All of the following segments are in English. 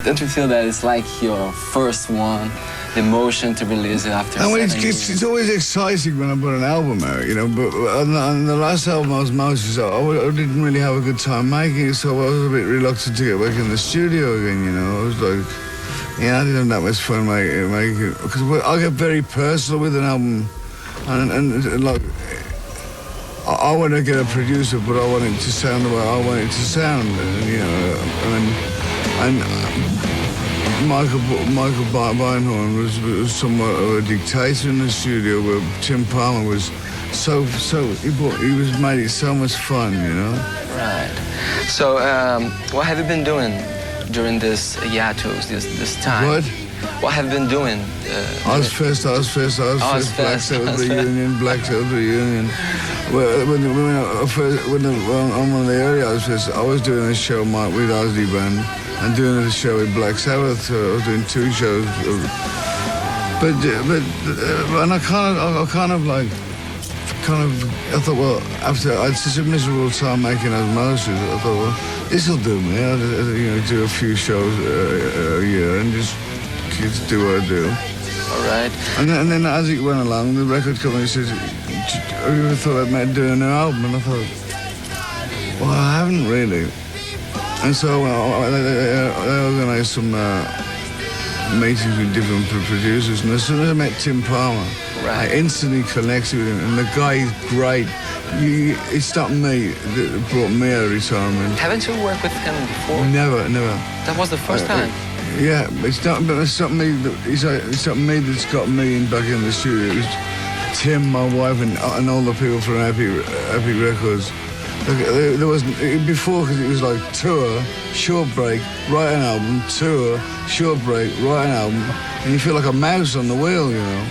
Don't you feel that it's like your first one, the emotion to release it after 7 years? It's always exciting when I put an album out, you know, but on the last album I was most, I didn't really have a good time making it, so I was a bit reluctant to get back in the studio again, you know. I was like, yeah, I didn't have that much fun making it, because I get very personal with an album, and like, I want to get a producer, but I want it to sound the way I want it to sound, and, you know, and Michael Beinhorn was somewhat of a dictator in the studio, where Tim Palmer was he made it so much fun, you know. Right. So, what have you been doing during this hiatus, this time? What have you been doing? Ozfest, Black Sabbath reunion. When on one of the early Ozfest, I was doing a show with Ozzy Band and doing a show with Black Sabbath. So I was doing 2 shows. And I thought, well, after I had such a miserable time making Osmosis, I thought, well, this will do me. I'll, you know, do a few shows a year and just do what I do. All right. And then as it went along, the record company said, have you ever thought about doing a new album? And I thought, well, I haven't really. And so they organised some meetings with different producers, and as soon as I met Tim Palmer, I instantly connected with him, and the guy is great. It's not me that brought me out of retirement. Haven't you worked with him before? Never. That was the first time? Yeah, it's not me that's got me back in the studio. It was Tim, my wife, and all the people from Epic Records. There wasn't before, because it was like tour, short break, write an album, tour, short break, write an album, and you feel like a mouse on the wheel, you know.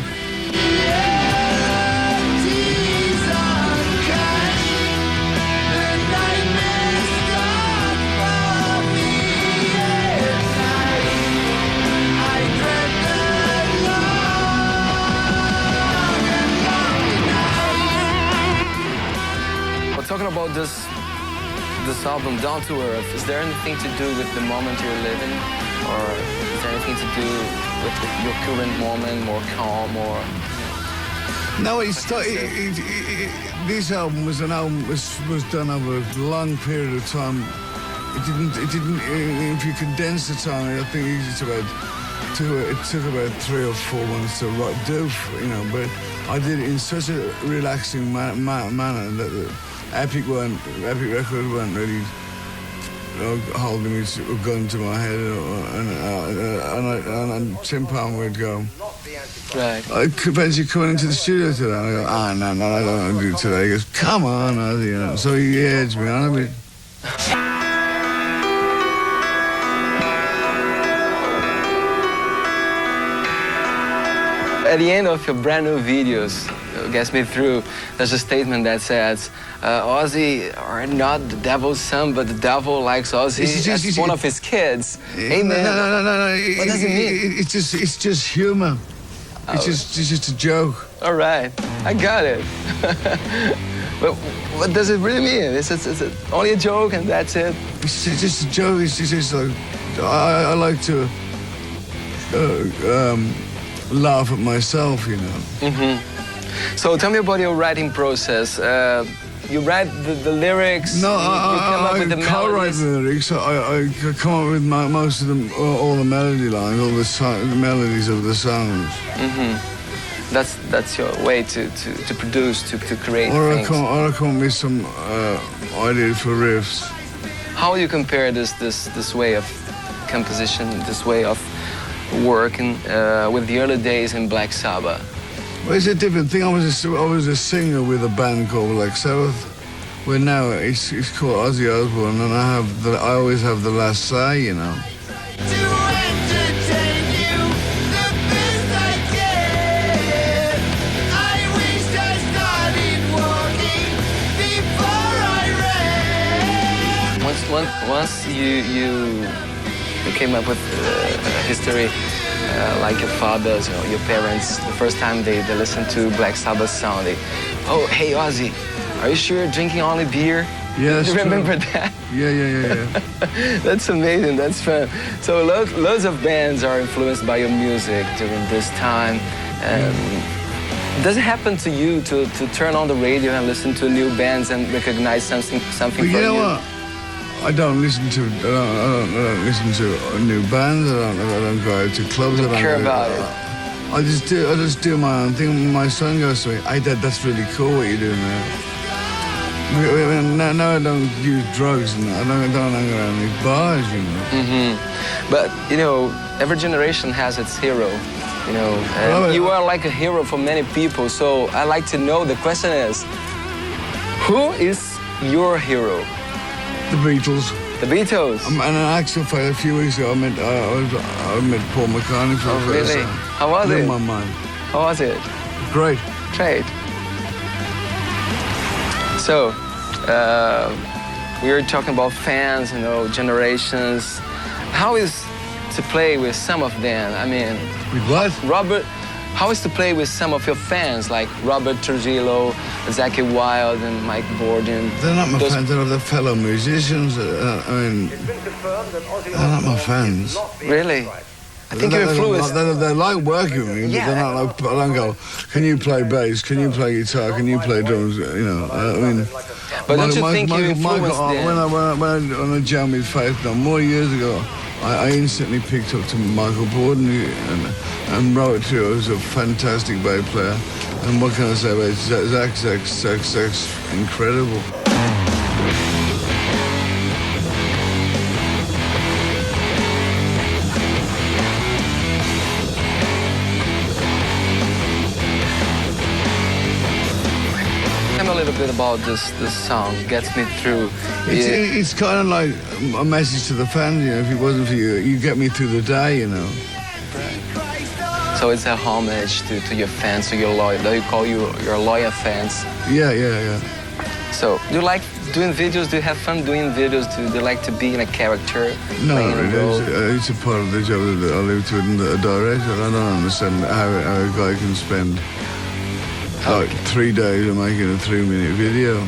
Talking about this album, Down to Earth, is there anything to do with the moment you're living, or is there anything to do with your current moment, more calm, or? No, this album was done over a long period of time. It didn't. If you condense the time, I think it took about 3 or 4 months to do, you know. But I did it in such a relaxing manner that Epic Records weren't really holding me a gun to my head, and Tim Palmer would go, right. I fancy coming into the studio today. I go, no, I don't want to do it today. He goes, come on, you know. So he edged me on a bit. At the end of your brand new videos, Gets Me Through, there's a statement that says, Ozzy are not the devil's son, but the devil likes Ozzy as one of his kids. Amen. No. What does it mean? It's just humor. It's just a joke. All right, I got it. But what does it really mean? Is it only a joke and that's it? It's just a joke. It's just like, I like to laugh at myself, you know. Mm-hmm. So tell me about your writing process. You write the lyrics. No, you come up with the melodies. I co-write the lyrics. I come up with most of them, all the melody lines, all the melodies of the songs. Mm-hmm. That's your way to produce, to create things. Or I come up with some ideas for riffs. How do you compare this way of composition, this way of working with the early days in Black Sabbath? Well, it's a different thing. I was a singer with a band called Black Sabbath, where now it's called Ozzy Osbourne, and I always have the last say, you know. Once you came up with history. Like your fathers, your parents, the first time they listened to Black Sabbath sound, oh, hey Ozzy, are you sure you're drinking only beer? Yeah, that's You remember true. that? Yeah. That's amazing. That's fun. So loads of bands are influenced by your music during this time. Does it happen to you to turn on the radio and listen to new bands and recognize something But for you? You know what? I don't listen to new bands. I don't go out to clubs. You don't care about it. I just do my own thing. My son goes to me, "Hey, Dad, that's really cool what you're doing there." Now I don't use drugs and I don't hang around these bars, you know. But you know, every generation has its hero. You know, and you are like a hero for many people. So I like to know. The question is, who is your hero? The Beatles. The Beatles. And an actual fact, a few weeks ago, I met Paul McCartney for the first Really? time. How was Blew it? my mind. How was it? Great. Great. So, we were talking about fans, you know, generations. How is to play with some of them? I mean, With what? Robert, how is to play with some of your fans, like Robert Trujillo, Zakky Wylde, and Mike Bordin? They're not my fans, they're the fellow musicians. I mean, they're not my fans. Really? I think you're influenced. They like working with me, but Yeah. they're not like, I don't go, can you play bass? Can you play guitar? Can you play drums? You know, I mean... But don't you think you influenced them? When I jammed with Faith more years ago, I instantly picked up to Michael Borden and wrote to him. He was a fantastic bass player. And what can I say about Zach's incredible. Tell me a little bit about this song, Gets Me Through. It's kind of like a message to the fans, you know. If it wasn't for you, you get me through the day, you know. So it's a homage to your fans, to your loyal, that you call your loyal fans. Yeah. So, do you like doing videos? Do you have fun doing videos? Do you like to be in a character? No, playing a role? it's a part of the job that I live to a director. I don't understand how a guy can spend like 3 days making a 3-minute video.